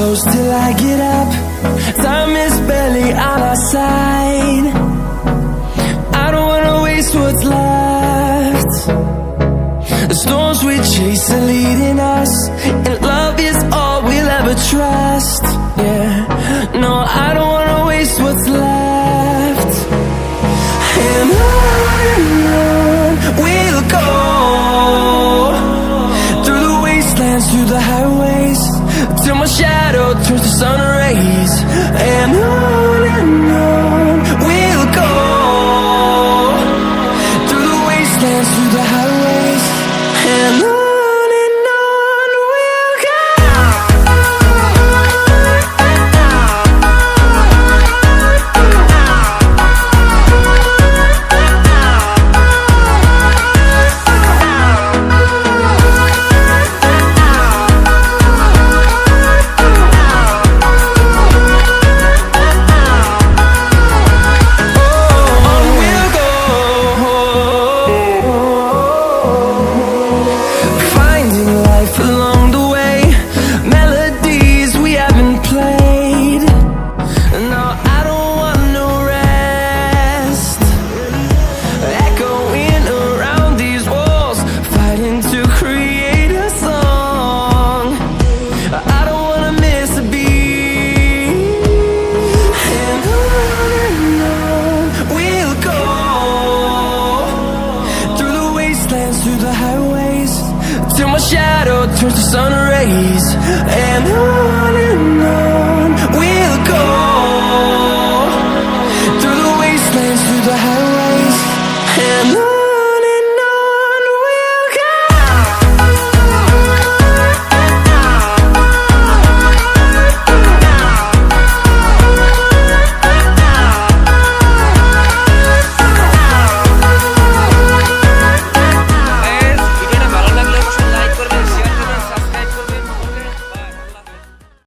close till I get up. Time is barely on our side. I don't wanna waste what's left. The storms we chase are leading us, and love is all we'll ever trust. Yeah, no, I don't wanna waste what's left. And on we'll go, through the wastelands, through the highways, till my shadow turns to sun rays. And